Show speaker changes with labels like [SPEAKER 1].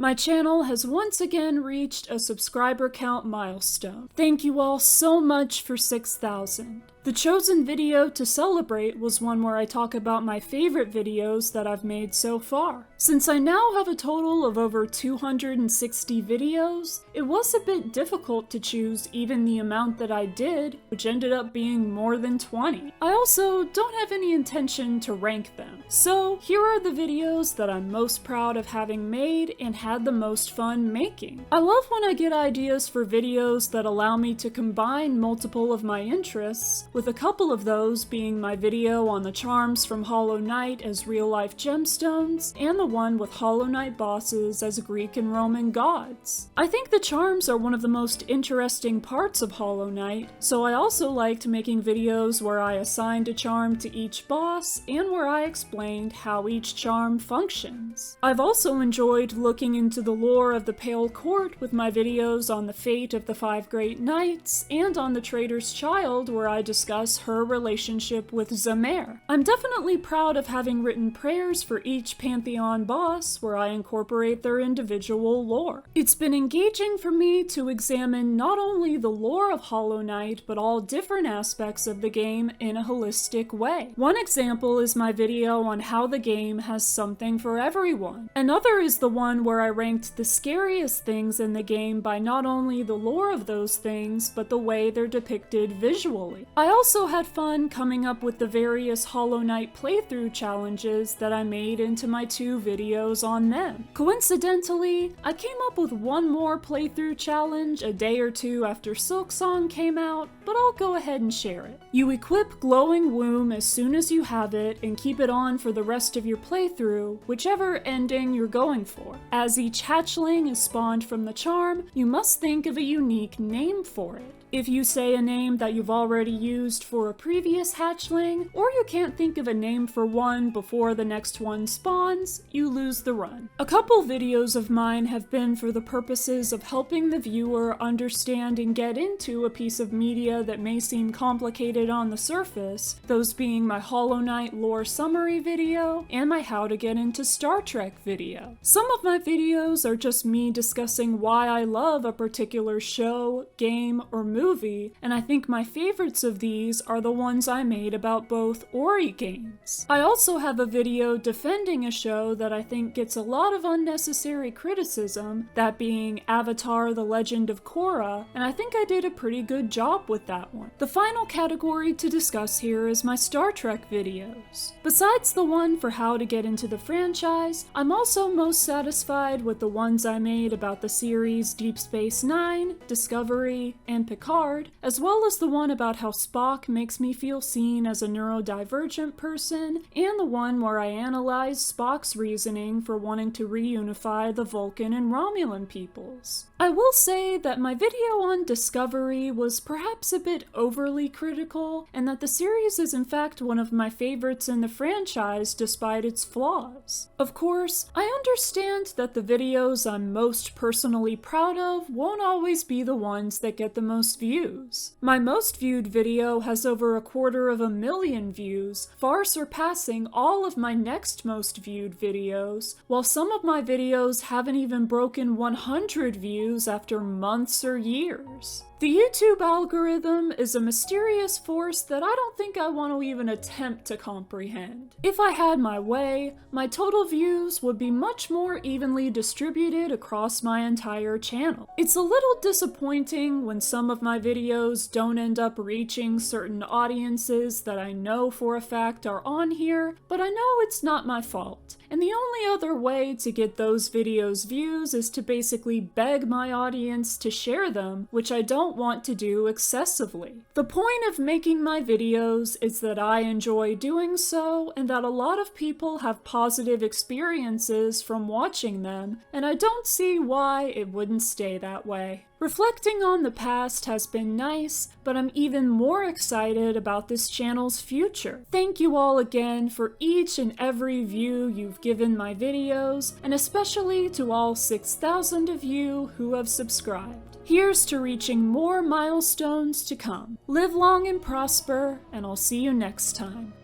[SPEAKER 1] My channel has once again reached a subscriber count milestone. Thank you all so much for 6,000. The chosen video to celebrate was one where I talk about my favorite videos that I've made so far. Since I now have a total of over 260 videos, it was a bit difficult to choose even the amount that I did, which ended up being more than 20. I also don't have any intention to rank them. So here are the videos that I'm most proud of having made and had the most fun making. I love when I get ideas for videos that allow me to combine multiple of my interests, with a couple of those being my video on the charms from Hollow Knight as real-life gemstones, and the one with Hollow Knight bosses as Greek and Roman gods. I think the charms are one of the most interesting parts of Hollow Knight, so I also liked making videos where I assigned a charm to each boss, and where I explained how each charm functions. I've also enjoyed looking into the lore of the Pale Court with my videos on the fate of the 5 Great Knights, and on the Traitor's Child where I discuss her relationship with Zamer. I'm definitely proud of having written prayers for each Pantheon boss where I incorporate their individual lore. It's been engaging for me to examine not only the lore of Hollow Knight, but all different aspects of the game in a holistic way. One example is my video on how the game has something for everyone. Another is the one where I ranked the scariest things in the game by not only the lore of those things, but the way they're depicted visually. I also had fun coming up with the various Hollow Knight playthrough challenges that I made into my 2 videos on them. Coincidentally, I came up with one more playthrough challenge a day or 2 after Silksong came out, but I'll go ahead and share it. You equip Glowing Womb as soon as you have it and keep it on for the rest of your playthrough, whichever ending you're going for. As each hatchling is spawned from the charm, you must think of a unique name for it. If you say a name that you've already used for a previous hatchling, or you can't think of a name for one before the next one spawns, you lose the run. A couple videos of mine have been for the purposes of helping the viewer understand and get into a piece of media that may seem complicated on the surface, those being my Hollow Knight lore summary video and my How to Get Into Star Trek video. Some of my videos are just me discussing why I love a particular show, game, or movie, and I think my favorites of these are the ones I made about both Ori games. I also have a video defending a show that I think gets a lot of unnecessary criticism, that being Avatar: The Legend of Korra, and I think I did a pretty good job with that one. The final category to discuss here is my Star Trek videos. Besides the one for how to get into the franchise, I'm also most satisfied with the ones I made about the series Deep Space Nine, Discovery, and Picard, as well as the one about how Spock makes me feel seen as a neurodivergent person, and the one where I analyze Spock's reasoning for wanting to reunify the Vulcan and Romulan peoples. I will say that my video on Discovery was perhaps a bit overly critical, and that the series is in fact one of my favorites in the franchise despite its flaws. Of course, I understand that the videos I'm most personally proud of won't always be the ones that get the most views. My most viewed video has over 250,000 views, far surpassing all of my next most viewed videos, while some of my videos haven't even broken 100 views after months or years. The YouTube algorithm is a mysterious force that I don't think I want to even attempt to comprehend. If I had my way, my total views would be much more evenly distributed across my entire channel. It's a little disappointing when some of my videos don't end up reaching certain audiences that I know for a fact are on here, but I know it's not my fault. And the only other way to get those videos views is to basically beg my audience to share them, which I don't want to do excessively. The point of making my videos is that I enjoy doing so, and that a lot of people have positive experiences from watching them, and I don't see why it wouldn't stay that way. Reflecting on the past has been nice, but I'm even more excited about this channel's future. Thank you all again for each and every view you've given my videos, and especially to all 6,000 of you who have subscribed. Here's to reaching more milestones to come. Live long and prosper, and I'll see you next time.